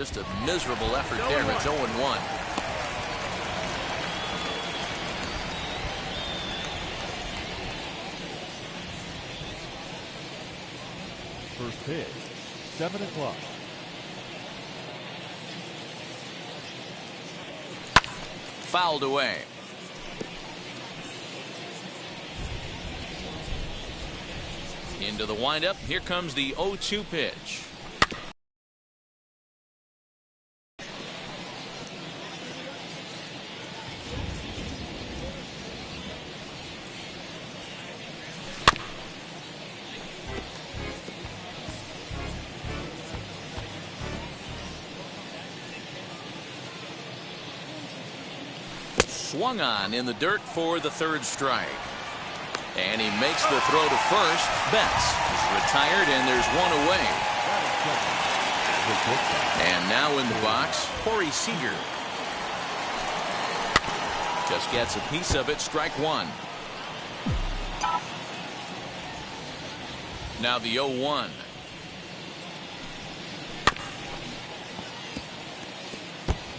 Just a miserable effort there. It's 0-1. First pitch, 7 o'clock. Fouled away. Into the windup. Here comes the 0-2 pitch. Swung on in the dirt for the third strike. And he makes the throw to first. Betts is retired, and there's one away. And now in the box, Corey Seager. Just gets a piece of it. Strike one. Now the 0-1.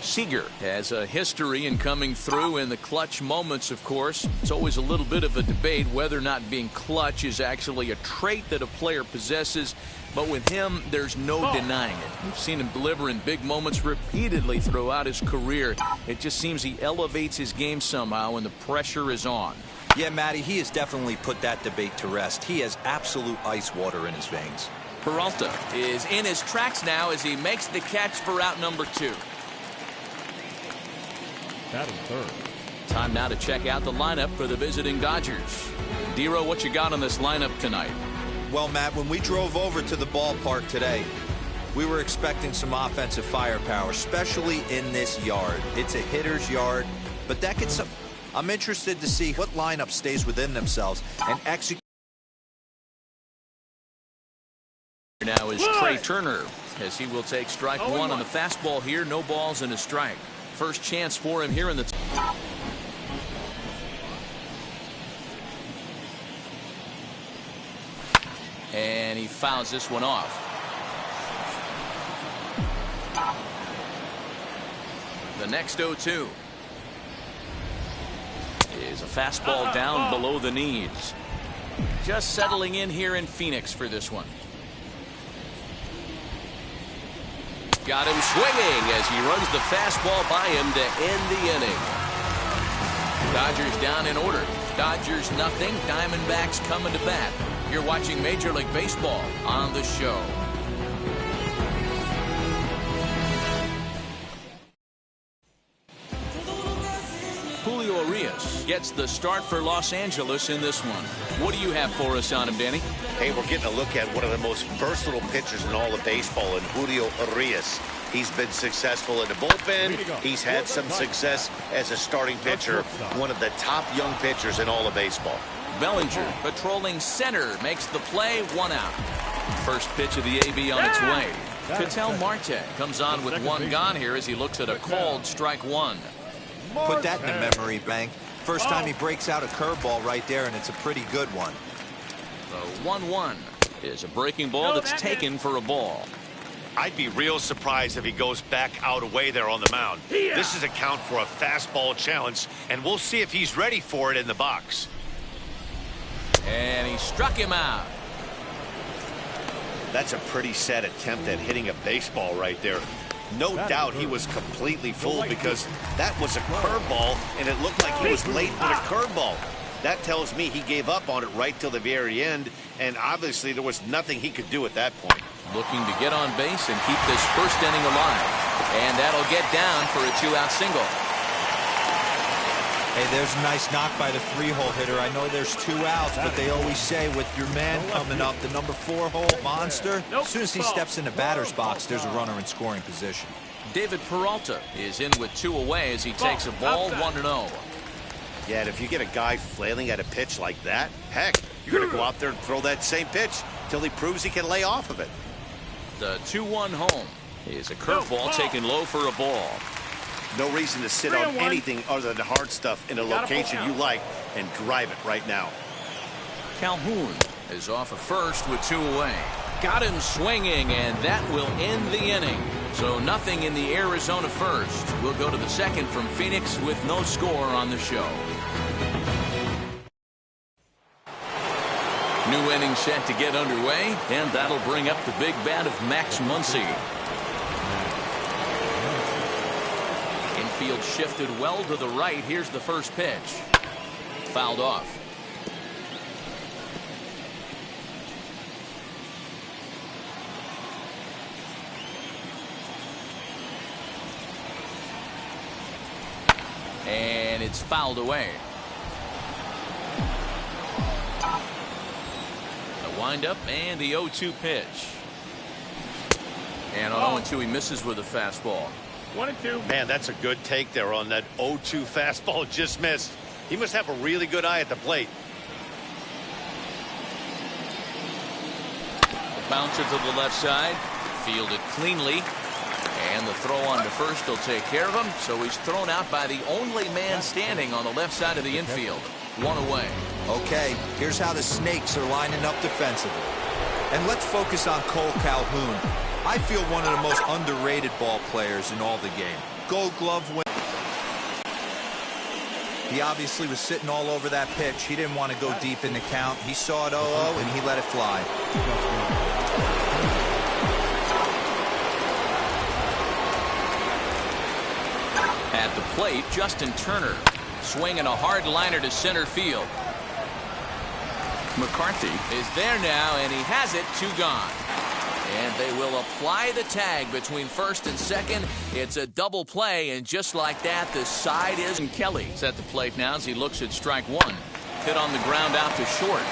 Seager has a history in coming through in the clutch moments, of course. It's always a little bit of a debate whether or not being clutch is actually a trait that a player possesses. But with him, there's no denying it. We've seen him deliver in big moments repeatedly throughout his career. It just seems he elevates his game somehow when the pressure is on. Yeah, Matty, he has definitely put that debate to rest. He has absolute ice water in his veins. Peralta is in his tracks now as he makes the catch for out number 2. Batting third. Time now to check out the lineup for the visiting Dodgers. Dero, what you got on this lineup tonight? Well, Matt, when we drove over to the ballpark today, we were expecting some offensive firepower, especially in this yard. It's a hitter's yard, but that gets some. I'm interested to see what lineup stays within themselves and execute. Now is Trey Turner, as he will take strike one on the fastball here. No balls and a strike. First chance for him here in the and he fouls this one off. The next 0-2 is a fastball down below the knees. Just settling in here in Phoenix for this one. Got him swinging as he runs the fastball by him to end the inning. Dodgers down in order. Dodgers nothing. Diamondbacks coming to bat. You're watching Major League Baseball on the show. Julio Urias gets the start for Los Angeles in this one. What do you have for us on him, Danny? Hey, we're getting a look at one of the most versatile pitchers in all of baseball, in Julio Urias. He's been successful in the bullpen. He's had some success as a starting pitcher. One of the top young pitchers in all of baseball. Bellinger patrolling center makes the play. 1 out. First pitch of the AB on its way. Ketel Marte comes on with 1 gone here as he looks at a called strike 1. Put that in the memory bank. First time he breaks out a curveball right there, and it's a pretty good one. The 1-1 is a breaking ball that's taken for a ball. I'd be real surprised if he goes back out away there on the mound. This is a count for a fastball challenge, and we'll see if he's ready for it in the box. And he struck him out. That's a pretty sad attempt at hitting a baseball right there. No doubt he was completely fooled because that was a curveball, and it looked like he was late with a curveball. That tells me he gave up on it right till the very end, and obviously there was nothing he could do at that point. Looking to get on base and keep this first inning alive. And that'll get down for a 2-out single. Hey, there's a nice knock by the 3-hole hitter. I know there's 2 outs, but they always say with your man coming up, the number 4-hole monster, as soon as he steps in the batter's box, there's a runner in scoring position. David Peralta is in with 2 away as he takes a ball 1-0. Yeah, and if you get a guy flailing at a pitch like that, heck, you're going to go out there and throw that same pitch till he proves he can lay off of it. The 2-1 home is a curveball taken low for a ball. No reason to sit on anything other than the hard stuff in a location you like and drive it right now. Calhoun is off of first with 2 away. Got him swinging, and that will end the inning. So nothing in the Arizona first. We'll go to the second from Phoenix with no score on the show. New inning set to get underway, and that'll bring up the big bat of Max Muncy. Infield shifted well to the right. Here's the first pitch. Fouled off. And it's fouled away. The windup and the 0-2 pitch. And on 0-2 he misses with a fastball. 1-2. Man, that's a good take there on that 0-2 fastball. Just missed. He must have a really good eye at the plate. The bouncer to the left side. Fielded cleanly. And the throw on to first will take care of him. So he's thrown out by the only man standing on the left side of the infield. One away. Okay, here's how the Snakes are lining up defensively. And let's focus on Cole Calhoun. I feel one of the most underrated ball players in all the game. Gold Glove win. He obviously was sitting all over that pitch. He didn't want to go deep in the count. He saw it 0-0 and he let it fly. At the plate, Justin Turner swinging a hard liner to center field. McCarthy is there now, and he has it. 2 gone. And they will apply the tag between first and second. It's a double play, and just like that, the side is. And Kelly's at the plate now as he looks at strike 1. Hit on the ground out to short.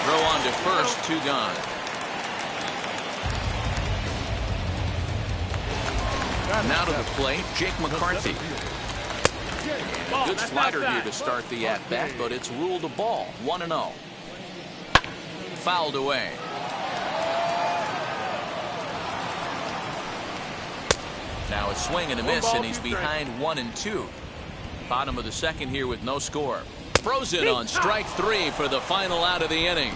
Throw on to first. 2 gone. Now to the plate, Jake McCarthy. And a good slider here to start the at-bat, but it's ruled a ball. 1-0. Fouled away. Now a swing and a miss, and he's behind 1-2. Bottom of the second here with no score. Throws it on strike 3 for the final out of the inning.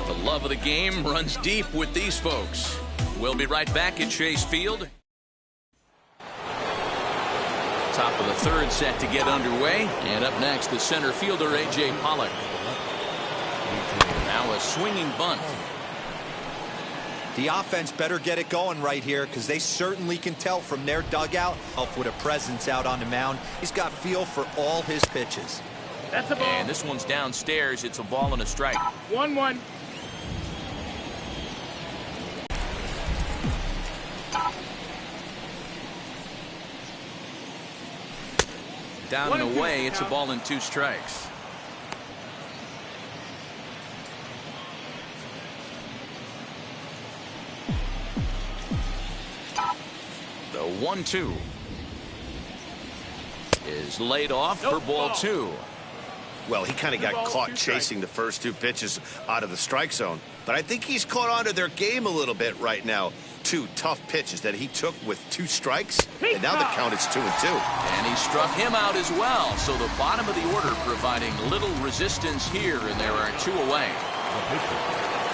The love of the game runs deep with these folks. We'll be right back at Chase Field. Top of the third set to get underway. And up next, the center fielder, A.J. Pollock. Now a swinging bunt. The offense better get it going right here because they certainly can tell from their dugout with a presence out on the mound. He's got feel for all his pitches. That's a ball. And this one's downstairs. It's a ball and a strike. 1-1. Down and away, it's a ball and 2 strikes. The 1-2 is laid off for ball 2. Well, he kind of got caught chasing the first 2 pitches out of the strike zone. But I think he's caught on to their game a little bit right now. 2 tough pitches that he took with 2 strikes, and now the count is 2-2. And he struck him out as well. So the bottom of the order providing little resistance here, and there are 2 away.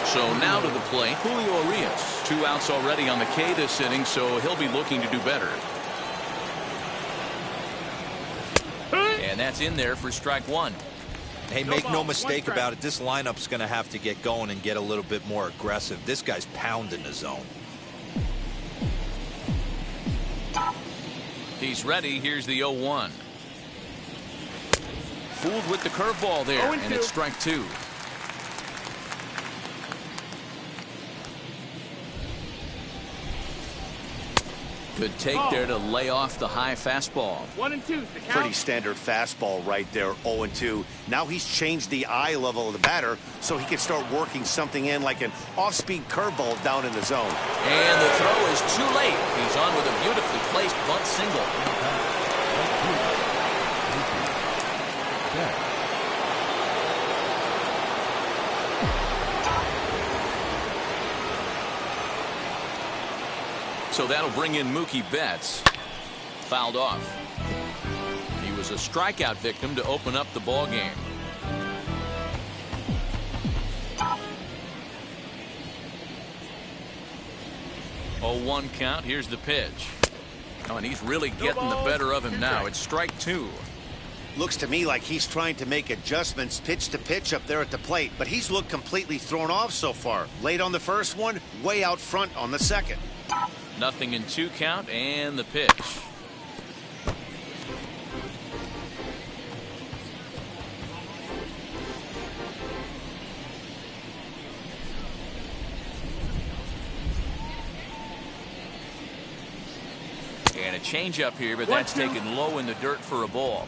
So now to the plate, Julio Urias. 2 outs already on the K this inning, so he'll be looking to do better. And that's in there for strike 1. Hey, make no mistake about it. This lineup's going to have to get going and get a little bit more aggressive. This guy's pounding the zone. He's ready. Here's the 0-1. Fooled with the curveball there, and it's strike 2. Good take there to lay off the high fastball. 1-2. Pretty standard fastball right there, 0-2. Now he's changed the eye level of the batter so he can start working something in like an off-speed curveball down in the zone. And the throw is too late. He's on with a beautifully placed bunt single. So that'll bring in Mookie Betts. Fouled off. He was a strikeout victim to open up the ball game. 0-1 count. Here's the pitch. Oh, and he's really getting the better of him now. It's strike 2. Looks to me like he's trying to make adjustments pitch to pitch up there at the plate, but he's looked completely thrown off so far. Late on the first one, way out front on the second. 0-2 count and the pitch. And a changeup here, but that's taken low in the dirt for a ball.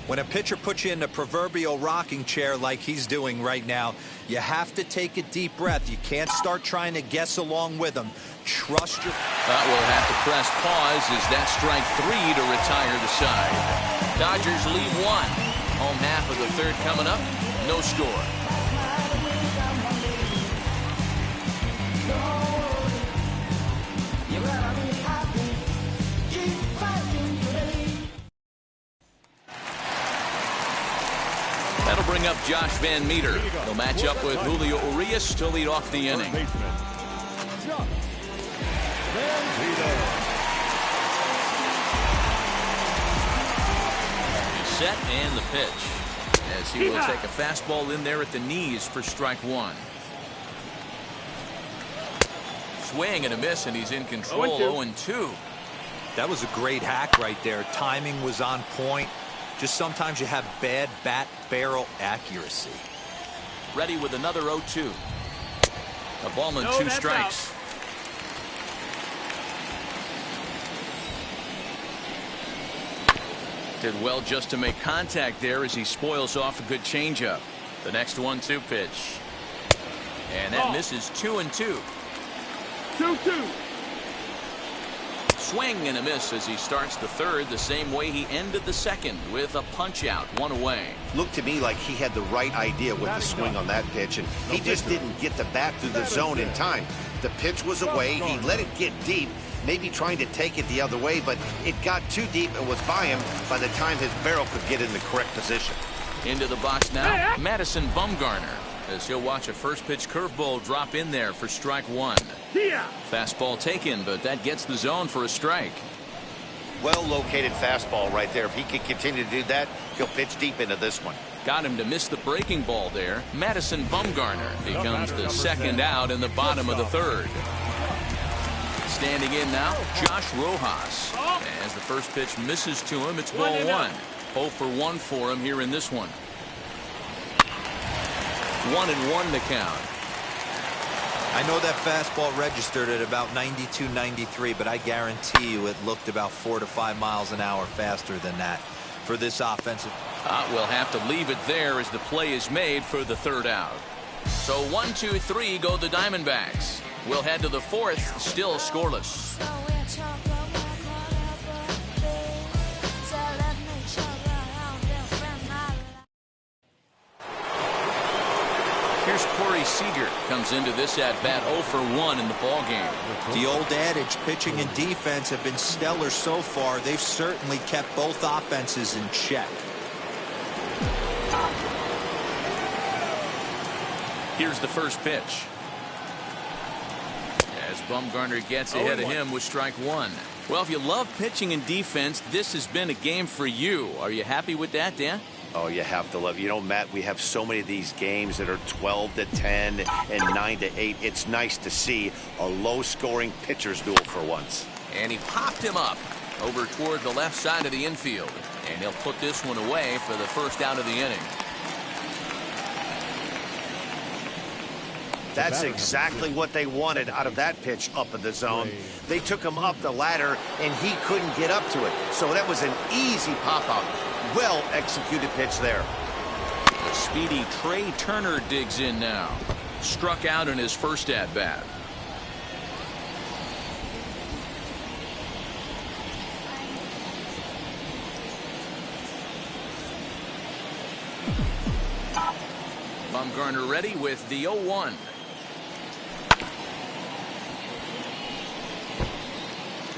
When a pitcher puts you in the proverbial rocking chair like he's doing right now, you have to take a deep breath. You can't start trying to guess along with him. Trust your... We'll have to press pause as that strike 3 to retire the side. Dodgers lead 1. Home half of the third coming up. No score. That'll bring up Josh Van Meter. He'll match up with Julio Urias to lead off the inning. He's set and the pitch. As he will take a fastball in there at the knees for strike 1. Swing and a miss, and he's in control. 0-2. That was a great hack right there. Timing was on point. Just sometimes you have bad bat barrel accuracy. Ready with another 0-2. A ball and 2 strikes. Out. Did well just to make contact there as he spoils off a good changeup. The next 1-2 pitch. And that misses 2-2. 2-2. Swing and a miss as he starts the third the same way he ended the second with a punch out, 1 away. Looked to me like he had the right idea with the swing on that pitch, and he just didn't get the bat through the zone in time. The pitch was away. He let it get deep, maybe trying to take it the other way, but it got too deep and was by him by the time his barrel could get in the correct position. Into the box now, Madison Bumgarner, as he'll watch a first pitch curveball drop in there for strike 1. Fastball taken, but that gets the zone for a strike. Well located fastball right there. If he can continue to do that, he'll pitch deep into this one. Got him to miss the breaking ball there. Madison Bumgarner becomes the second out in the bottom of the third. Standing in now, Josh Rojas. As the first pitch misses to him, it's ball 1. 0 for 1 for him here in this one. 1-1 the count. I know that fastball registered at about 92, 93, but I guarantee you it looked about 4 to 5 miles an hour faster than that for this offensive. We'll have to leave it there as the play is made for the third out. So 1, 2, 3 go the Diamondbacks. We'll head to the fourth, still scoreless. Here's Corey Seager, comes into this at-bat 0 for 1 in the ballgame. The old adage, pitching and defense have been stellar so far. They've certainly kept both offenses in check. Here's the first pitch. As Bumgarner gets ahead of him with strike 1. Well, if you love pitching and defense, this has been a game for you. Are you happy with that, Dan? Oh, you have to love. You know, Matt, we have so many of these games that are 12-10 and 9-8. It's nice to see a low-scoring pitcher's duel for once. And he popped him up over toward the left side of the infield. And he'll put this one away for the first out of the inning. That's exactly what they wanted out of that pitch up in the zone. They took him up the ladder, and he couldn't get up to it. So that was an easy pop-out. Well-executed pitch there. The speedy Trey Turner digs in now. Struck out in his first at-bat. Bumgarner ready with the 0-1.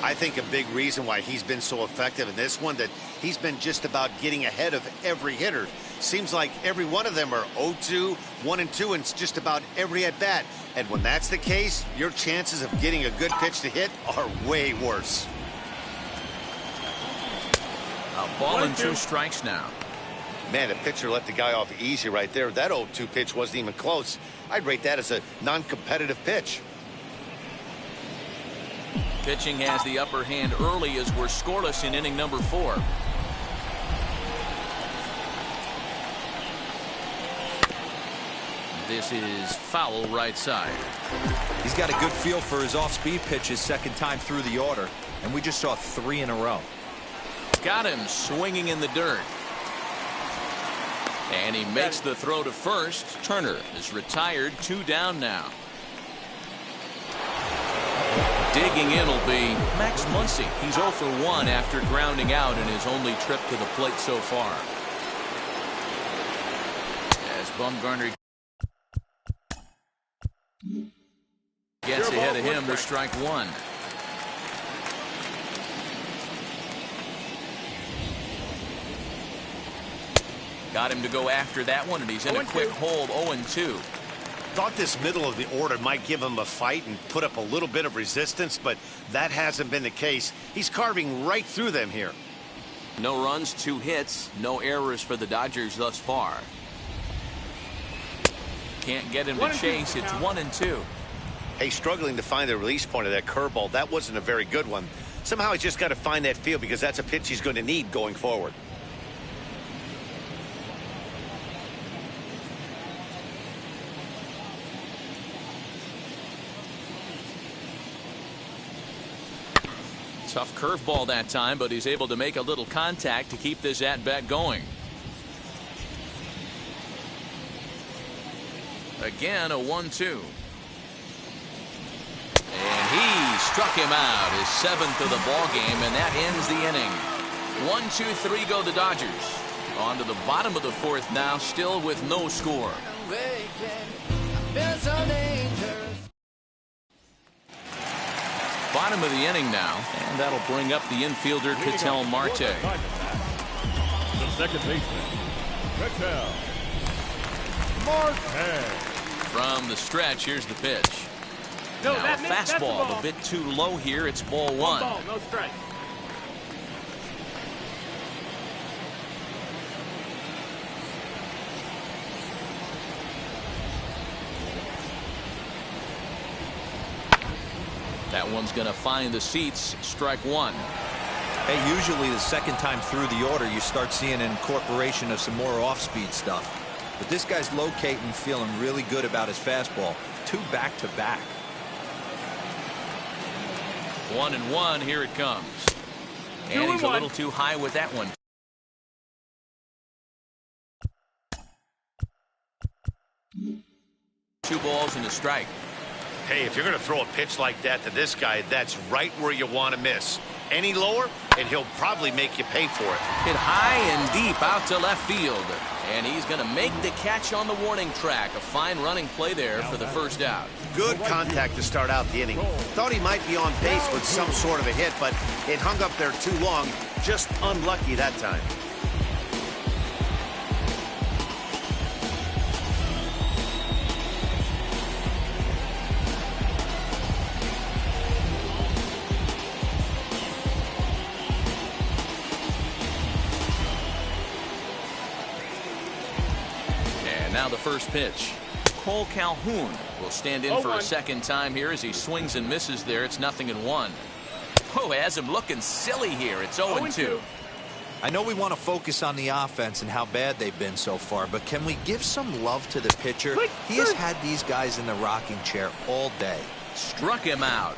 I think a big reason why he's been so effective in this one that he's been just about getting ahead of every hitter. Seems like every one of them are 0-2, 1-2, and just about every at-bat. And when that's the case, your chances of getting a good pitch to hit are way worse. A ball and 2 strikes now. Man, the pitcher let the guy off easy right there. That 0-2 pitch wasn't even close. I'd rate that as a non-competitive pitch. Pitching has the upper hand early as we're scoreless in inning number 4. This is foul right side. He's got a good feel for his off-speed pitches second time through the order, and we just saw 3 in a row. Got him swinging in the dirt. And he makes the throw to first. Turner is retired, 2 down now. Digging in will be Max Muncy. He's 0 for 1 after grounding out in his only trip to the plate so far. As Bumgarner gets ahead of him with strike 1. Got him to go after that one, and he's in a quick hold, 0-2. Thought this middle of the order might give him a fight and put up a little bit of resistance, but that hasn't been the case. He's carving right through them here. No runs, 2 hits, no errors for the Dodgers thus far. Can't get him to chase. It's 1-2. Hey, struggling to find the release point of that curveball. That wasn't a very good one. Somehow he's just got to find that feel because that's a pitch he's going to need going forward. Tough curveball that time, but he's able to make a little contact to keep this at-bat going. Again, a 1-2. And he struck him out, his 7th of the ball game, and that ends the inning. 1-2-3 go the Dodgers. On to the bottom of the 4th now, still with no score. Bottom of the inning now, and that'll bring up the infielder Ketel Marte. The second baseman, Ketel Marte. From the stretch, here's the pitch. Now a fastball, a bit too low here. It's ball 1. Ball, no strike. That one's going to find the seats. Strike 1. Hey, usually the second time through the order, you start seeing an incorporation of some more off-speed stuff. But this guy's locating, feeling really good about his fastball. 2 back-to-back. 1-1. Here it comes. And he's a little too high with that one. Two balls and a strike. Hey, if you're going to throw a pitch like that to this guy, that's right where you want to miss. Any lower, and he'll probably make you pay for it. Hit high and deep out to left field. And he's going to make the catch on the warning track. A fine running play there for the first out. Good contact to start out the inning. Thought he might be on pace with some sort of a hit, but it hung up there too long. Just unlucky that time. Now the first pitch. Cole Calhoun will stand in for a second time here as he swings and misses there. It's 0-1. Oh, has him looking silly here. It's 0-2. I know we want to focus on the offense and how bad they've been so far, but can we give some love to the pitcher? He has had these guys in the rocking chair all day. Struck him out.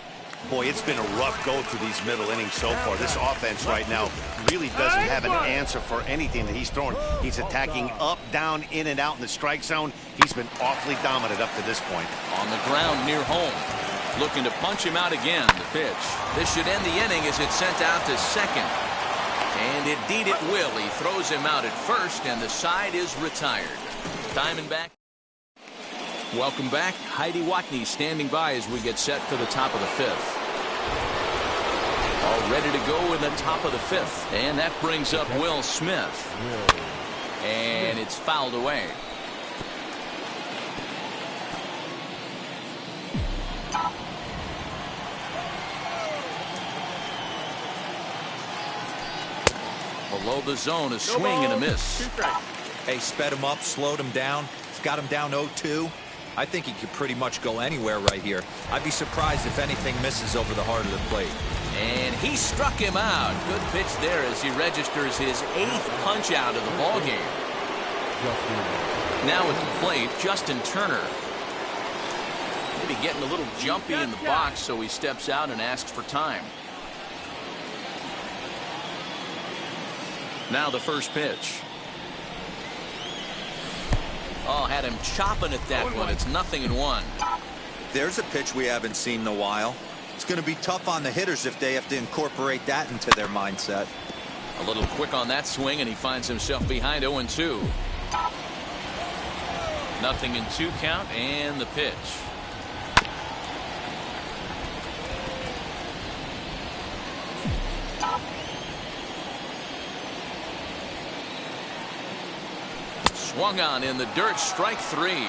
Boy, it's been a rough go through these middle innings so far. This offense right now really doesn't have an answer for anything that he's throwing. He's attacking up, down, in, and out in the strike zone. He's been awfully dominant up to this point. On the ground near home. Looking to punch him out again. The pitch. This should end the inning as it's sent out to second. And indeed it will. He throws him out at first, and the side is retired. Diamondback. Welcome back. Heidi Watney standing by as we get set for the top of the 5th. All ready to go in the top of the 5th. And that brings up Will Smith. And it's fouled away. Below the zone, a swing and a miss. Hey, sped him up, slowed him down. It's got him down 0-2. I think he could pretty much go anywhere right here. I'd be surprised if anything misses over the heart of the plate. And he struck him out. Good pitch there as he registers his 8th punch out of the ball game. Now at the plate, Justin Turner. Maybe getting a little jumpy in the box, so he steps out and asks for time. Now the first pitch. Oh, had him chopping at that one. It's 0-1. There's a pitch we haven't seen in a while. It's going to be tough on the hitters if they have to incorporate that into their mindset. A little quick on that swing, and he finds himself behind 0-2. 0-2 count, and the pitch. Swung on in the dirt, strike 3.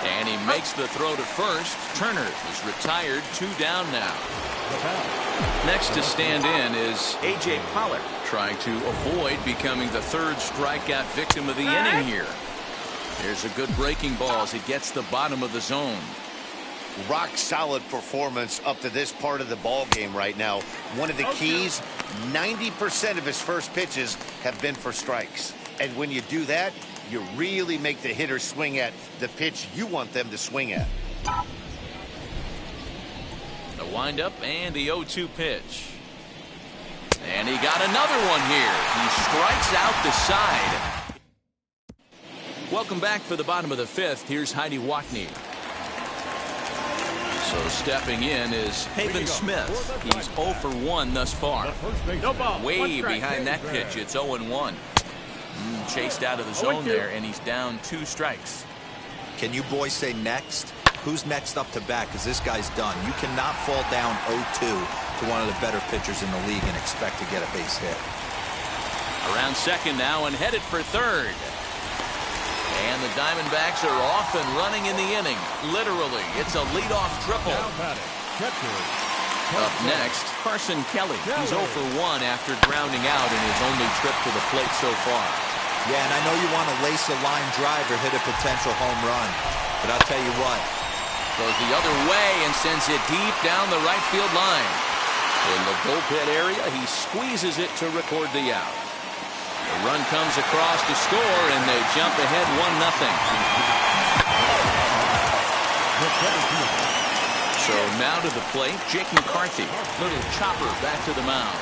And he makes the throw to first. Turner is retired, 2 down now. Next to stand in is A.J. Pollock, trying to avoid becoming the 3rd strikeout victim of the inning here. There's a good breaking ball as he gets the bottom of the zone. Rock solid performance up to this part of the ball game right now. One of the keys, 90% of his first pitches have been for strikes. And when you do that, you really make the hitter swing at the pitch you want them to swing at. The windup and the 0-2 pitch. And he got another one here. He strikes out the side. Welcome back for the bottom of the 5th. Here's Heidi Watney. So stepping in is Haven Smith. He's 0 for 1 thus far. Way behind that pitch. It's 0-1. Chased out of the zone there, and he's down 2 strikes. Can you boys say next? Who's next up to bat? Because this guy's done. You cannot fall down 0-2 to one of the better pitchers in the league and expect to get a base hit. Around second now and headed for third. And the Diamondbacks are off and running in the inning. Literally, it's a leadoff triple. Up next, Carson Kelly. He's 0 for 1 after grounding out in his only trip to the plate so far. Yeah, and I know you want to lace a line drive or hit a potential home run, but I'll tell you what. Goes the other way and sends it deep down the right field line. In the bullpen area, he squeezes it to record the out. The run comes across to score, and they jump ahead 1-0. So now to the plate, Jake McCarthy. Little chopper back to the mound.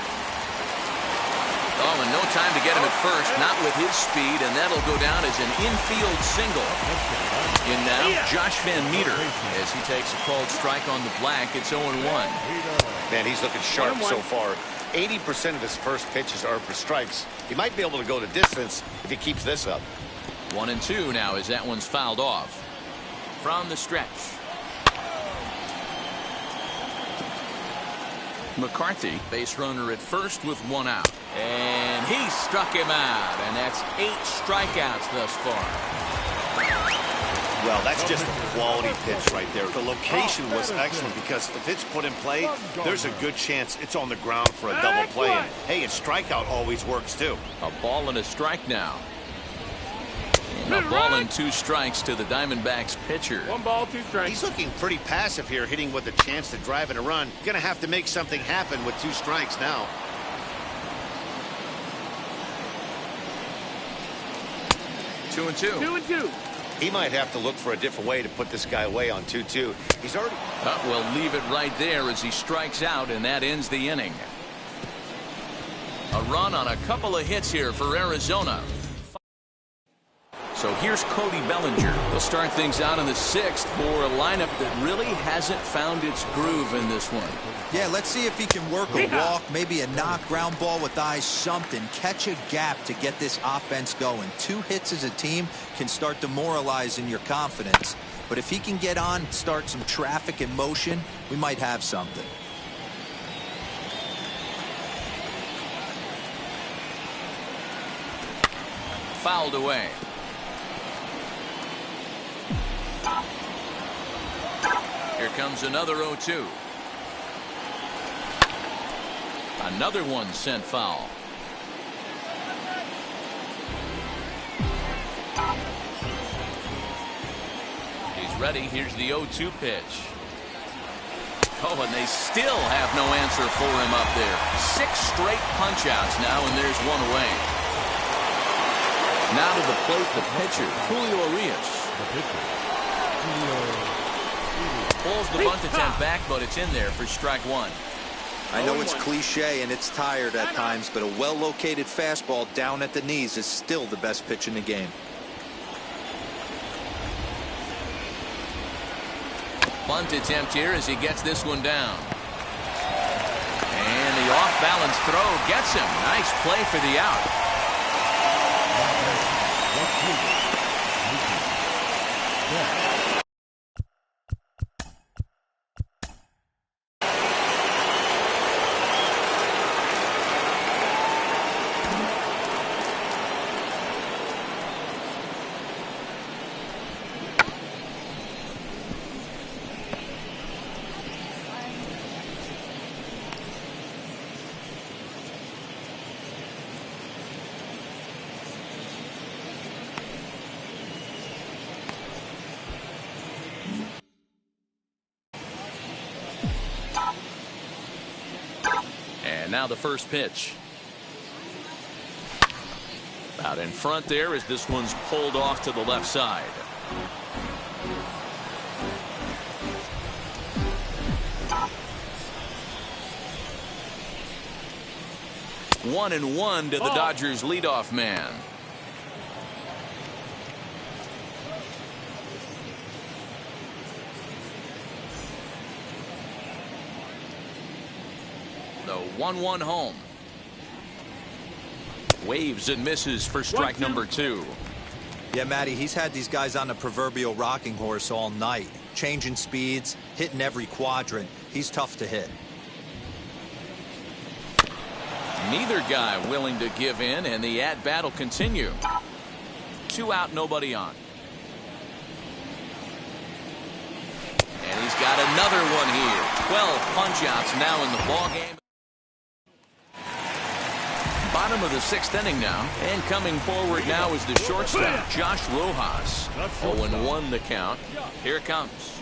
Oh, and no time to get him at first, not with his speed, and that'll go down as an infield single. In now, Josh Van Meter, as he takes a called strike on the black. It's 0-1. Man, he's looking sharp so far. 80% of his first pitches are for strikes. He might be able to go the distance if he keeps this up. 1-2 now as that one's fouled off. From the stretch. McCarthy, base runner at first with 1 out. And he struck him out, and that's 8 strikeouts thus far. Well, that's just a quality pitch right there. The location was excellent because if it's put in play, there's a good chance it's on the ground for a double play. And hey, a strikeout always works too. A ball and a strike now. A ball and 2 strikes to the Diamondbacks pitcher. 1 ball, 2 strikes. He's looking pretty passive here, hitting with a chance to drive in a run. Gonna have to make something happen with 2 strikes now. Two and two. He might have to look for a different way to put this guy away on 2-2. He's already... We'll leave it right there as he strikes out, and that ends the inning. A run on a couple of hits here for Arizona. So here's Cody Bellinger. He'll start things out in the 6th for a lineup that really hasn't found its groove in this one. Yeah, let's see if he can work a walk, maybe a knock, ground ball with eyes, something. Catch a gap to get this offense going. 2 hits as a team can start demoralizing your confidence. But if he can get on, start some traffic in motion, we might have something. fouled away. Here comes another 0-2. Another one sent foul. He's ready. Here's the 0-2 pitch. Oh, and they still have no answer for him up there. 6 straight punch-outs now, and there's one away. Now to the plate, the pitcher, Julio Urias. Pulls the bunt attempt back, but it's in there for strike 1. I know it's cliche and it's tired at times, but a well-located fastball down at the knees is still the best pitch in the game. Bunt attempt here as he gets this one down. And the off-balance throw gets him. Nice play for the out. And now the first pitch. Out in front there as this one's pulled off to the left side. One and one to the Dodgers leadoff man. The 1-1 home. Waves and misses for strike number 2. Yeah, Matty, he's had these guys on the proverbial rocking horse all night. Changing speeds, hitting every quadrant. He's tough to hit. Neither guy willing to give in, and the at-bat will continue. 2 out, nobody on. And he's got another one here. 12 punch-outs now in the ballgame. Bottom of the 6th inning now, and coming forward now is the shortstop, Josh Rojas. 0-1 the count. Here it comes.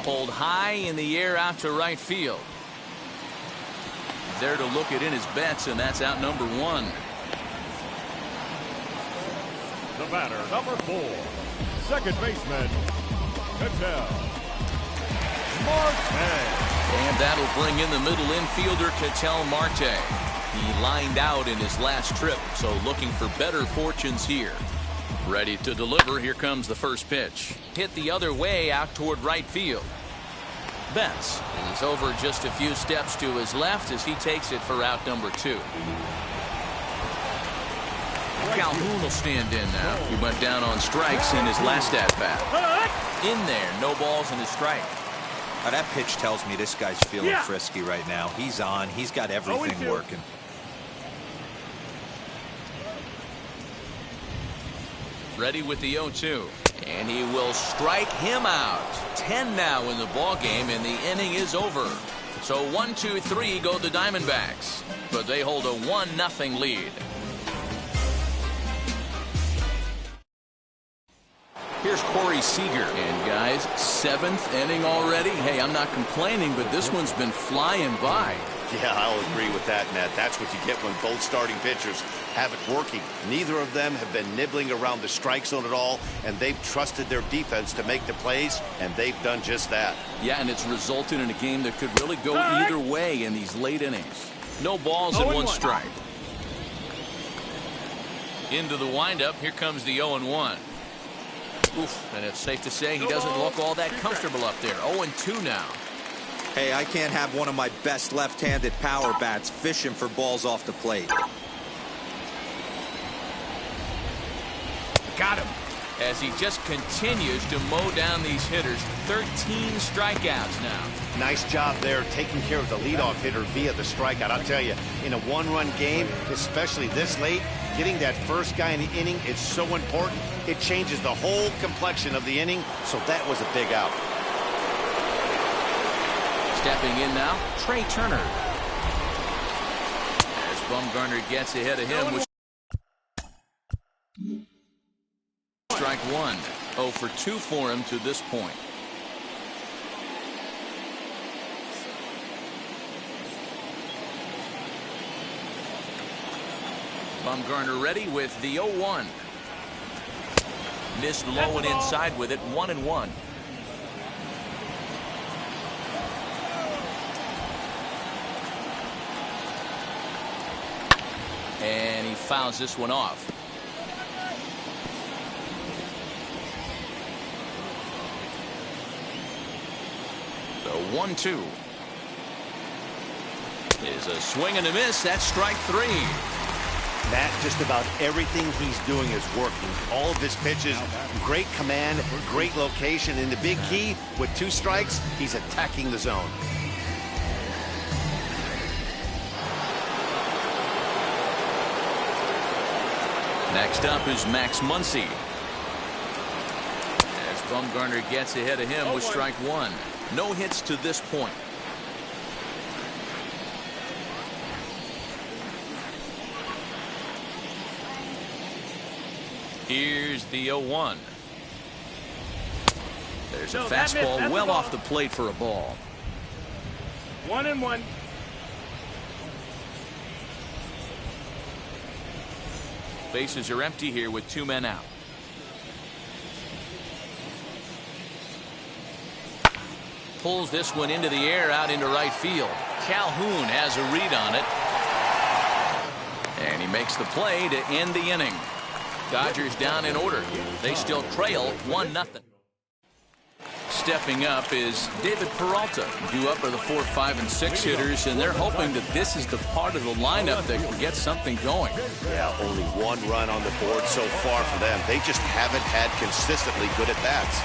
Pulled high in the air out to right field. There to look it in his bets, and that's out number 1. The batter, number 4, second baseman, Ketel Marte. And that'll bring in the middle infielder, Ketel Marte. He lined out in his last trip, so looking for better fortunes here. Ready to deliver. Here comes the first pitch. Hit the other way out toward right field. Betts, and he's over just a few steps to his left as he takes it for out number 2. Calhoun will stand in now. He went down on strikes in his last at-bat. In there, no balls and a strike. Now that pitch tells me this guy's feeling frisky right now. He's on. He's got everything working. Ready with the 0-2. And he will strike him out. 10 now in the ball game, and the inning is over. So 1-2-3 go the Diamondbacks, but they hold a 1-0 lead. Here's Corey Seager. And guys, 7th inning already. Hey, I'm not complaining, but this one's been flying by. Yeah, I'll agree with that, Ned. That's what you get when both starting pitchers have it working. Neither of them have been nibbling around the strike zone at all, and they've trusted their defense to make the plays, and they've done just that. Yeah, and it's resulted in a game that could really go either way in these late innings. No balls and 1 strike. Into the windup. Here comes the 0-1. Oof, and it's safe to say he doesn't look all that comfortable up there. 0-2 now. Hey, I can't have one of my best left-handed power bats fishing for balls off the plate. Got him. as he just continues to mow down these hitters. 13 strikeouts now. Nice job there taking care of the leadoff hitter via the strikeout. I'll tell you, in a one-run game, especially this late, getting that first guy in the inning is so important. It changes the whole complexion of the inning, so that was a big out. Stepping in now, Trey Turner. As Bumgarner gets ahead of him with strike one. 0 for 2 for him to this point. Bumgarner ready with the 0-1. Missed low and inside with it. 1-1. And he fouls this one off. The 1-2 is a swing and a miss. That's strike 3. Matt, just about everything he's doing is working. All of his pitches, great command, great location, and the big key, with 2 strikes, he's attacking the zone. Next up is Max Muncy. As Bumgarner gets ahead of him with strike 1. No hits to this point. Here's the 0-1. There's a fastball well off the plate for a ball. 1-1. Bases are empty here with 2 men out. Pulls this one into the air out into right field. Calhoun has a read on it. And he makes the play to end the inning. Dodgers down in order. They still trail 1-0. Stepping up is David Peralta. Due up are the 4, 5, and 6 hitters, and they're hoping that this is the part of the lineup that can get something going. Yeah, only 1 run on the board so far for them. They just haven't had consistently good at-bats.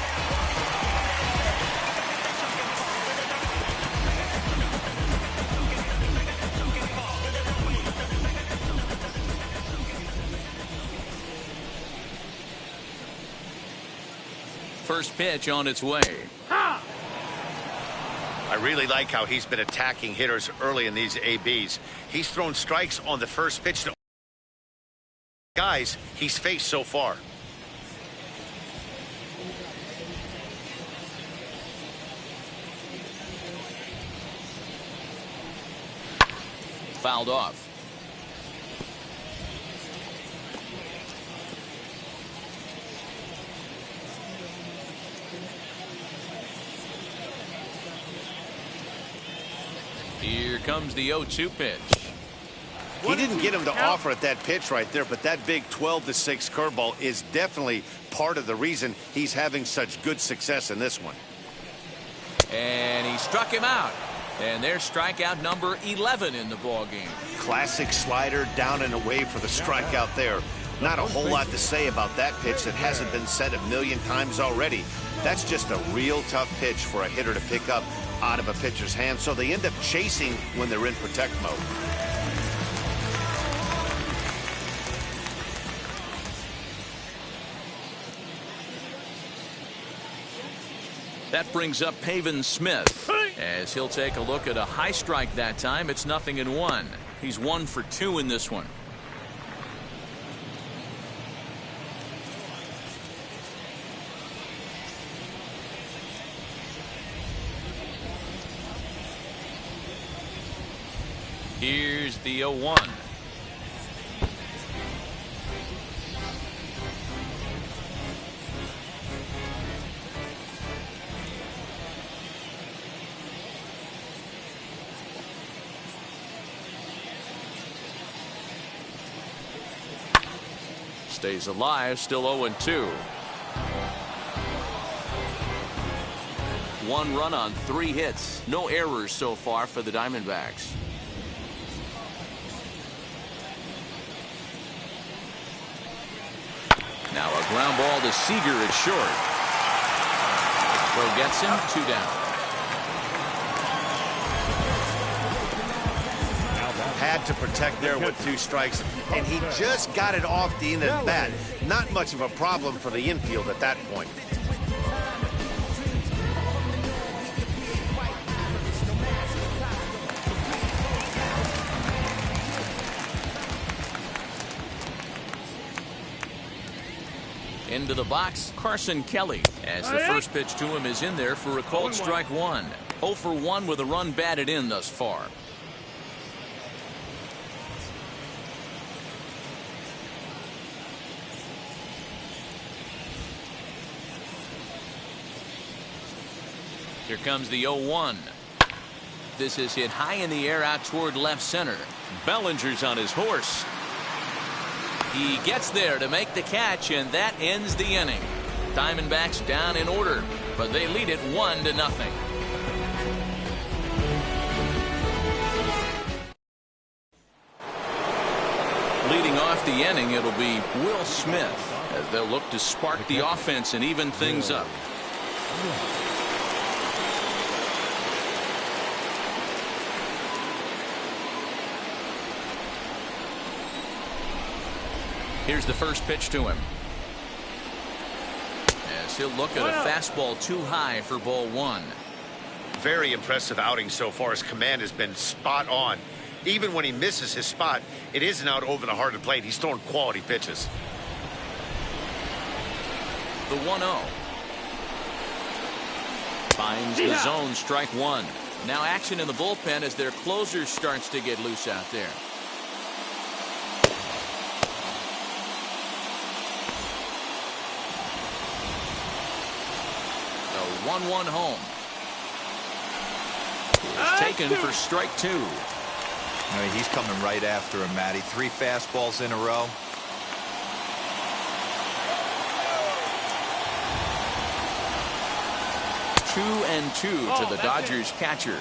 First pitch on its way. I really like how he's been attacking hitters early in these ABs. He's thrown strikes on the first pitch to guys he's faced so far. Fouled off. Here comes the 0-2 pitch. He didn't get him to offer at that pitch right there, but that big 12-6 curveball is definitely part of the reason he's having such good success in this one. And he struck him out. And there's strikeout number 11 in the ballgame. Classic slider down and away for the strikeout there. Not a whole lot to say about that pitch that hasn't been said a million times already. That's just a real tough pitch for a hitter to pick up out of a pitcher's hand, so they end up chasing when they're in protect mode. That brings up Pavin Smith as he'll take a look at a high strike that time. It's 0-1. He's 1 for 2 in this one. Here's the 0-1. Stays alive, still 0-2. 1 run on 3 hits. No errors so far for the Diamondbacks. Now a Ground ball to Seager at short. Throw gets him, 2 down. Had to protect there with 2 strikes, and he just got it off the end of the bat. Not much of a problem for the infield at that point. Into the box, Carson Kelly, as the first pitch to him is in there for a called strike 1. 0 for 1 with a run batted in thus far. Here comes the 0-1. This is hit high in the air out toward left center. Bellinger's on his horse. He gets there to make the catch, and that ends the inning. Diamondbacks down in order, but they lead it 1-0. Leading off the inning, it'll be Will Smith, as they'll look to spark the offense and even things up. Here's the first pitch to him. As he'll look at a fastball too high for ball 1. Very impressive outing so far. His command has been spot on. Even when he misses his spot, it isn't out over the heart of the plate. He's throwing quality pitches. The 1-0. Finds the zone, strike 1. Now action in the bullpen as their closer starts to get loose out there. The 1-1 home. It's taken for strike 2. I mean, he's coming right after him, Matty. 3 fastballs in a row. Two and 2 to the Dodgers catcher.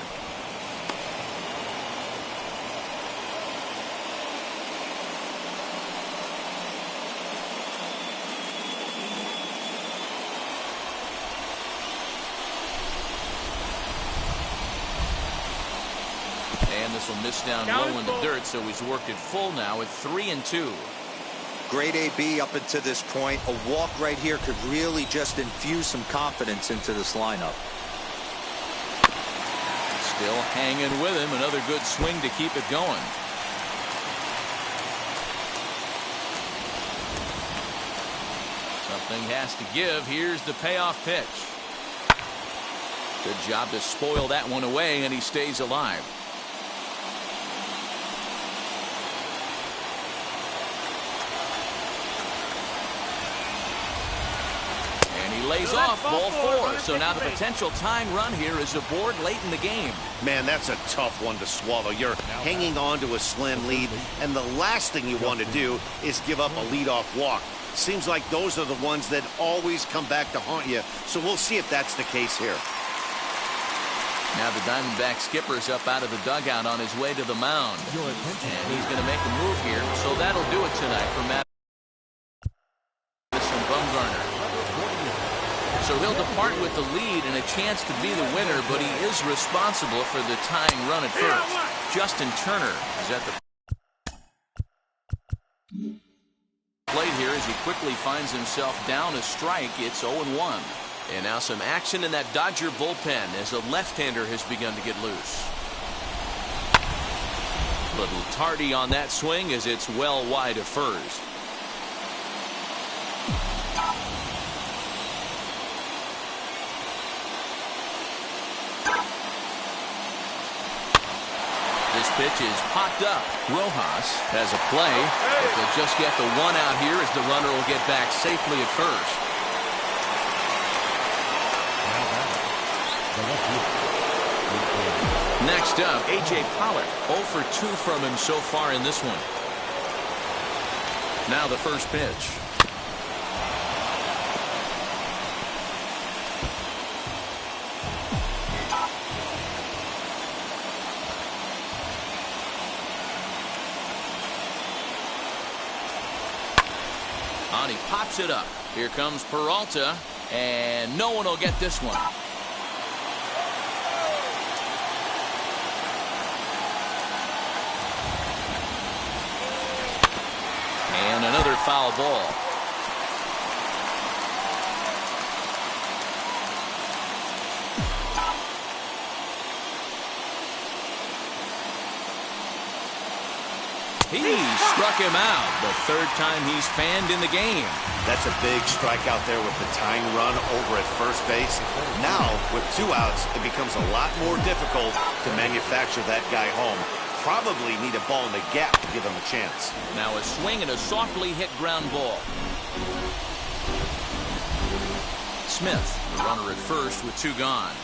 And this will miss down low in the dirt, so he's worked it full now at 3 and 2. Great AB up until this point. A walk right here could really just infuse some confidence into this lineup. Still hanging with him. Another good swing to keep it going. Something has to give. Here's the payoff pitch. Good job to spoil that one away, and he stays alive. Lays off ball 4. So now the potential tying run here is aboard late in the game. Man, that's a tough one to swallow. You're hanging on to a slim lead, and the last thing you want to do is give up a leadoff walk. Seems like those are the ones that always come back to haunt you. So we'll see if that's the case here. Now the Diamondback skipper's up out of the dugout on his way to the mound. And he's going to make a move here. So that'll do it tonight for Matt Bumgarner. So he'll depart with the lead and a chance to be the winner, but he is responsible for the tying run at first. Justin Turner is at the plate here as he quickly finds himself down a strike. It's 0-1. And now some action in that Dodger bullpen as a left-hander has begun to get loose. Little tardy on that swing as it's well wide of first. This pitch is popped up. Rojas has a play. If they'll just get the one out here as the runner will get back safely at first. Next up, A.J. Pollock. 0 for 2 from him so far in this one. Now the first pitch. He pops it up. Here comes Peralta, and no one will get this one. And another foul ball. He struck him out. The third time he's fanned in the game. That's a big strikeout there with the tying run over at first base. Now, with 2 outs, it becomes a lot more difficult to manufacture that guy home. Probably need a ball in the gap to give him a chance. Now a swing and a softly hit ground ball. Smith, the runner at first with 2 gone.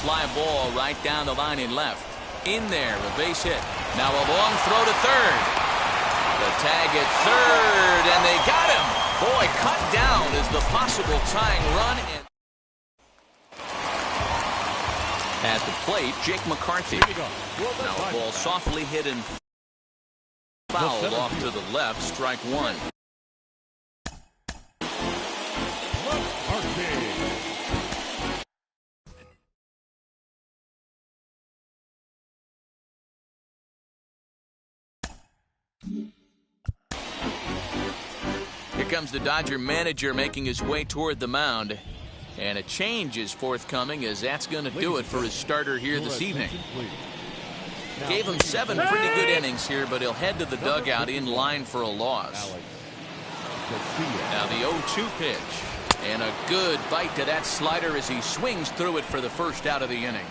Fly ball right down the line in left. In there, a base hit. Now a long throw to third. The tag at third, and they got him. Boy, cut down is the possible tying run. At the plate, Jake McCarthy. Now a ball softly hit and fouled off to the left, strike 1. Here comes the Dodger manager making his way toward the mound. And a change is forthcoming, as that's going to do it for his starter here this evening. Gave him 7 pretty good innings here, but he'll head to the dugout in line for a loss. Now the 0-2 pitch. And a good bite to that slider as he swings through it for the first out of the inning.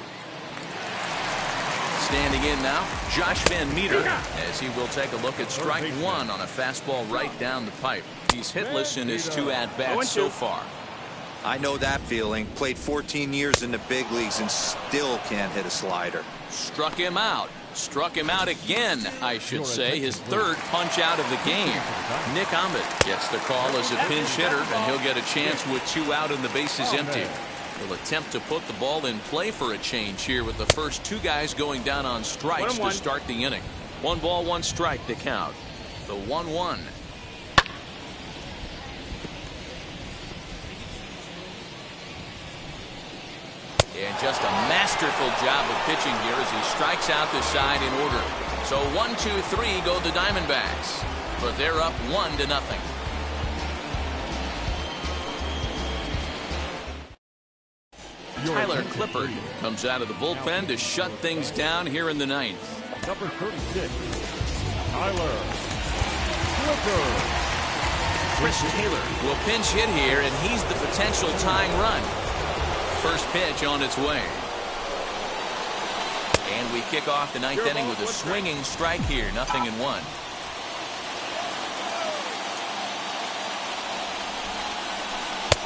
Standing in now, Josh Van Meter, as he will take a look at strike 1 on a fastball right down the pipe. He's hitless in his 2 at-bats so far. I know that feeling. Played 14 years in the big leagues and still can't hit a slider. Struck him out. Struck him out again, I should say. His 3rd punch out of the game. Nick Ahmed gets the call as a pinch hitter, and he'll get a chance with 2 out and the bases empty. He'll attempt to put the ball in play for a change here with the first 2 guys going down on strikes to start the inning. 1 ball, 1 strike to count. The 1-1. And just a masterful job of pitching here as he strikes out the side in order. So 1-2-3 go the Diamondbacks, but they're up 1-0. Tyler Clippard comes out of the bullpen to shut things down here in the 9th. Number 36, Tyler Clippard. Chris Taylor will pinch hit here, and he's the potential tying run. First pitch on its way. And we kick off the 9th inning with a swinging strike here. 0-1.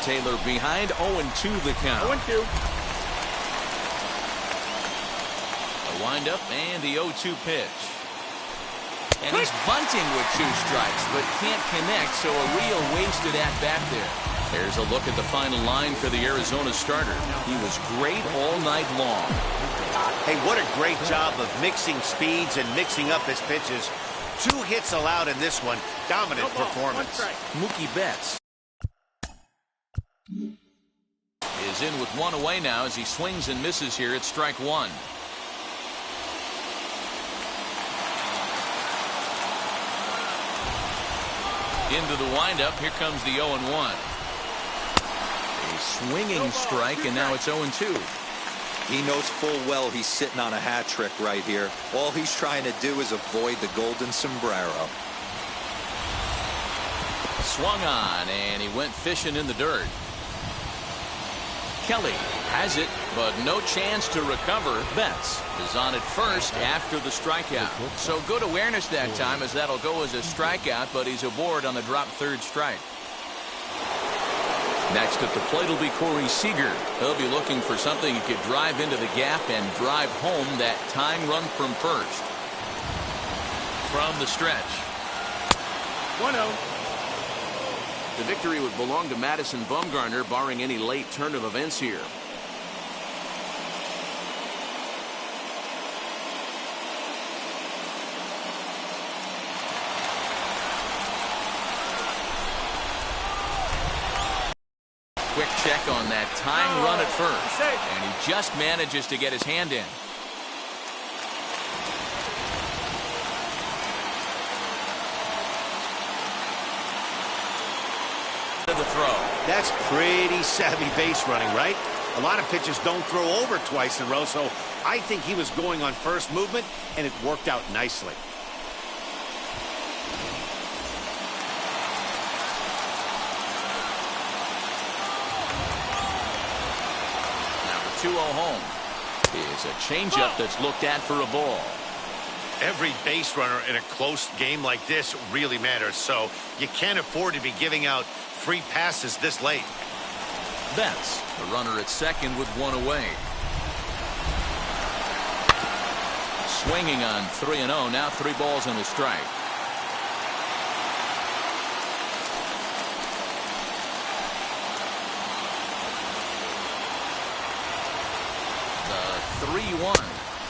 Taylor behind, 0-2 the count. 0-2. A windup and the 0-2 pitch. And he's bunting with 2 strikes, but can't connect, so a real wasted at-bat there. There's a look at the final line for the Arizona starter. He was great all night long. Hey, what a great job of mixing speeds and mixing up his pitches. 2 hits allowed in this one. Dominant performance. Mookie Betts is in with 1 away now as he swings and misses here at strike 1. Into the windup. Here comes the 0-1. A swinging strike, and now it's 0-2. He knows full well he's sitting on a hat trick right here. All he's trying to do is avoid the golden sombrero. Swung on, and he went fishing in the dirt. Kelly has it, but no chance to recover. Betts is on at first after the strikeout. So good awareness that time, as that'll go as a strikeout, but he's aboard on the drop 3rd strike. Next at the plate will be Corey Seager. He'll be looking for something he could drive into the gap and drive home that tying run from first. From the stretch. 1-0. The victory would belong to Madison Bumgarner, barring any late turn of events here. Quick check on that tying run at first. And he just manages to get his hand in. The throw. That's pretty savvy base running, right? A lot of pitchers don't throw over twice in a row, so I think he was going on first movement, and it worked out nicely. Now the 2-0 home is a changeup that's looked at for a ball. Every base runner in a close game like this really matters, so you can't afford to be giving out free passes this late. Betts, the runner at second with one away. Swinging on 3-0, now 3 balls and a strike. The 3-1.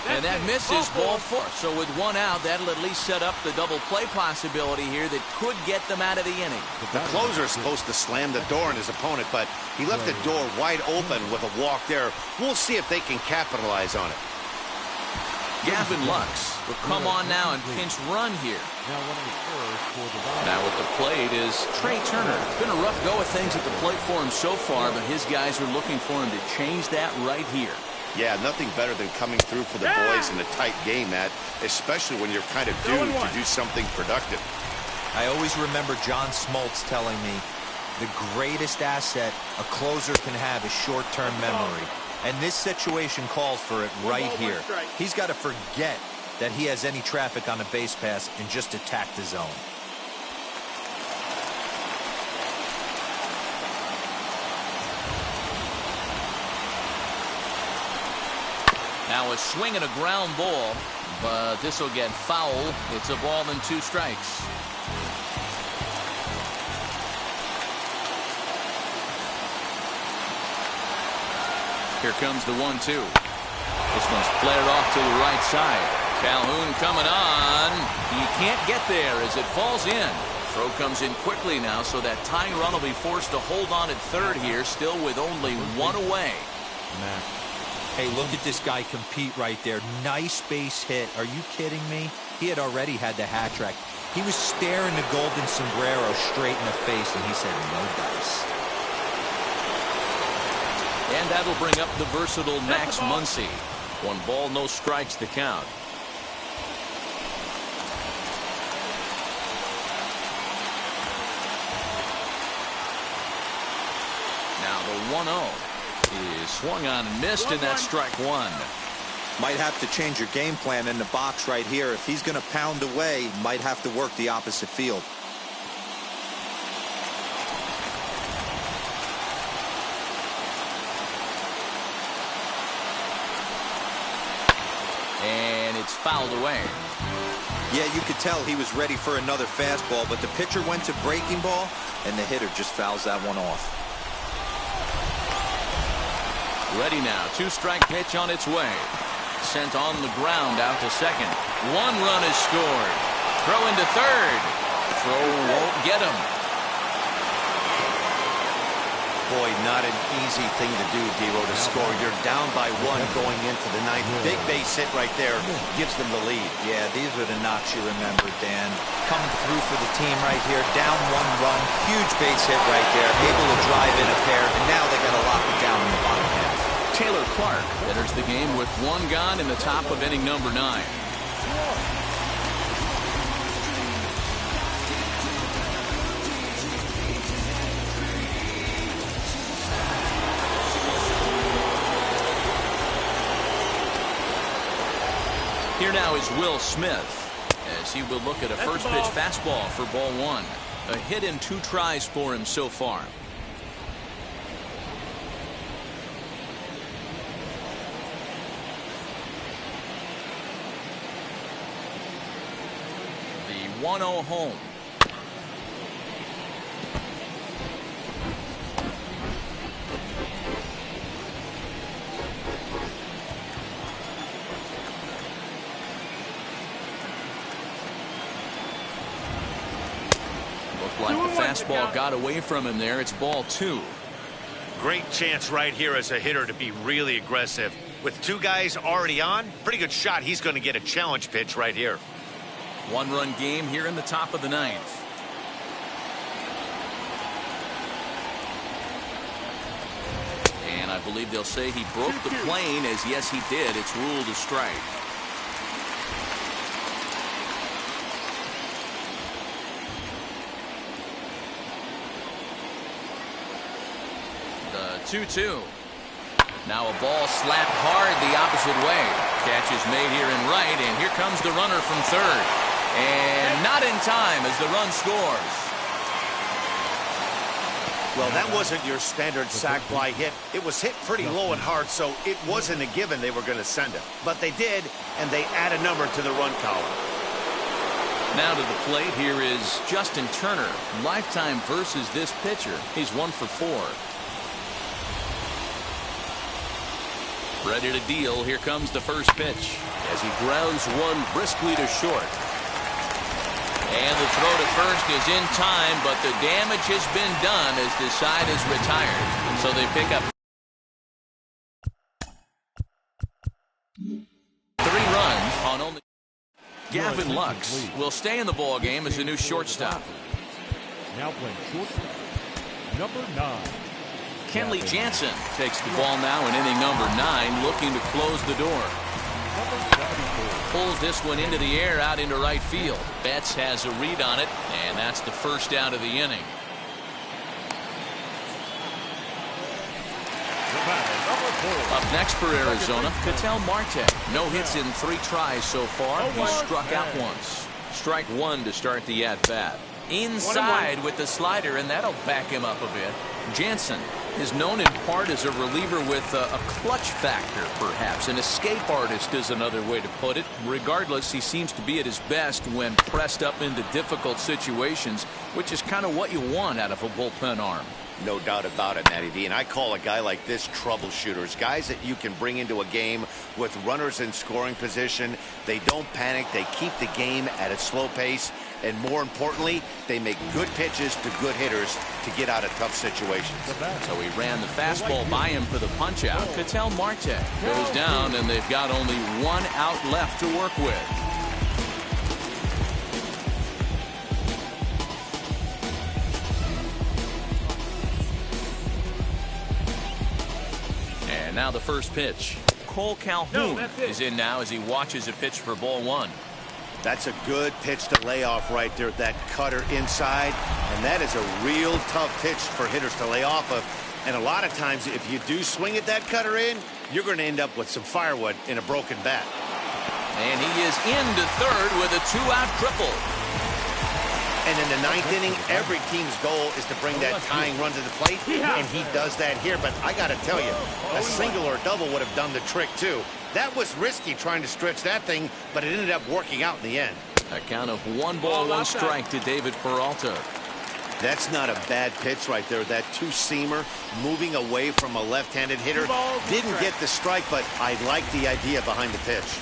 And that misses ball 4. So with 1 out, that'll at least set up the double play possibility here that could get them out of the inning. The closer is supposed to slam the door on his opponent, but he left the door wide open with a walk there. We'll see if they can capitalize on it. Gavin Lux will come on now and pinch run here. Now at the plate is Trey Turner. It's been a rough go of things at the plate for him so far, but his guys are looking for him to change that right here. Yeah, nothing better than coming through for the boys in a tight game, Matt, especially when you're kind of due to do something productive. I always remember John Smoltz telling me the greatest asset a closer can have is short-term memory. And this situation calls for it right here. He's got to forget that he has any traffic on a base pass and just attack the zone. Now a swing and a ground ball, but this will get foul. It's a ball and 2 strikes. Here comes the 1-2. This one's flared off to the right side. Calhoun coming on. He can't get there as it falls in. Throw comes in quickly now, so that tying run will be forced to hold on at third here, still with only 1 away. Hey, look at this guy compete right there. Nice base hit. Are you kidding me? He had already had the hat trick. He was staring the golden sombrero straight in the face, and he said, no dice. And that'll bring up the versatile Max Muncy. 1 ball, no strikes to count. Now the 1-0 is swung on and missed, and that's strike 1. Might have to change your game plan in the box right here. If he's going to pound away, might have to work the opposite field. And it's fouled away. Yeah, you could tell he was ready for another fastball, but the pitcher went to breaking ball, and the hitter just fouls that one off. Ready now. 2-strike pitch on its way. Sent on the ground out to second. 1 run is scored. Throw into third. Throw won't get him. Boy, not an easy thing to do, Dero, to score. You're down by 1 going into the 9th. Big base hit right there gives them the lead. Yeah, these are the knocks you remember, Dan. Coming through for the team right here. Down 1 run. Huge base hit right there. Able to drive in a pair, and now they got to lock it down in the bottom half. Taylor Clark enters the game with 1 gone in the top of inning number 9. Here now is Will Smith as he will look at a first pitch fastball for ball 1. A hit in 2 tries for him so far. The 1-0 home. Looked like the fastball got away from him there. It's ball 2. Great chance right here as a hitter to be really aggressive. With two guys already on, pretty good shot. He's going to get a challenge pitch right here. One-run game here in the top of the ninth. And I believe they'll say he broke the plane, as yes he did. It's ruled a strike. The 2-2. Now a ball slapped hard the opposite way. Catch is made here in right, and here comes the runner from third. And not in time as the run scores. Well, that wasn't your standard sac fly hit. It was hit pretty low and hard, so it wasn't a given they were going to send it. But they did, and they add a number to the run column. Now to the plate, here is Justin Turner. Lifetime versus this pitcher. He's 1 for 4. Ready to deal. Here comes the first pitch as he grounds one briskly to short. And the throw to first is in time, but the damage has been done as the side is retired. So they pick up 3 runs on only. Gavin Lux will stay in the ball game as a new shortstop. Now playing shortstop, number 9. Kenley Jansen takes the ball now in inning number 9, looking to close the door. Pulls this one into the air out into right field. Betts has a read on it, and that's the first out of the inning. Up next for Arizona, Ketel Marte. No hits in 3 tries so far. He struck out once. Strike 1 to start the at-bat. Inside with the slider, and that'll back him up a bit. Jansen is known in part as a reliever with a clutch factor, perhaps. An escape artist is another way to put it. Regardless, he seems to be at his best when pressed up into difficult situations, which is kind of what you want out of a bullpen arm. No doubt about it, Matty D. And I call a guy like this troubleshooters. Guys that you can bring into a game with runners in scoring position. They don't panic. They keep the game at a slow pace. And more importantly, they make good pitches to good hitters to get out of tough situations. So he ran the fastball by him for the punch out. Ketel Marte goes down, and they've got only 1 out left to work with. And now the first pitch. Cole Calhoun is in now as he watches a pitch for ball 1. That's a good pitch to lay off right there, that cutter inside. And that is a real tough pitch for hitters to lay off of. And a lot of times, if you do swing at that cutter in, you're going to end up with some firewood in a broken bat. And he is into third with a 2-out triple. And in the 9th inning, every team's goal is to bring that tying run to the plate, and he does that here. But I got to tell you, a single or a double would have done the trick, too. That was risky trying to stretch that thing, but it ended up working out in the end. A count of 1 ball, 1 strike to David Peralta. That's not a bad pitch right there. That 2-seamer moving away from a left-handed hitter. Didn't get the strike, but I like the idea behind the pitch.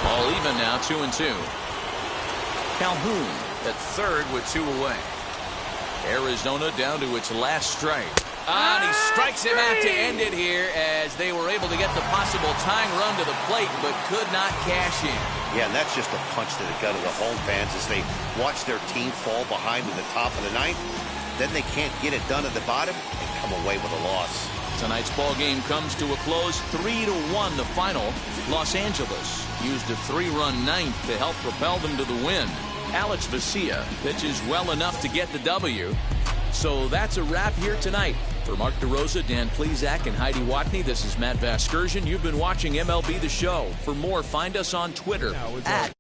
All even now, 2-2. Calhoun at third with 2 away. Arizona down to its last strike. And he strikes him out to end it here as they were able to get the possible tying run to the plate but could not cash in. Yeah, and that's just a punch to the gut of the home fans as they watch their team fall behind in the top of the 9th. Then they can't get it done at the bottom and come away with a loss. Tonight's ball game comes to a close, 3-1 the final. Los Angeles used a 3-run 9th to help propel them to the win. Alex Vesia pitches well enough to get the W. So that's a wrap here tonight. For Mark DeRosa, Dan Plesac, and Heidi Watney, this is Matt Vasgersian. You've been watching MLB The Show. For more, find us on Twitter at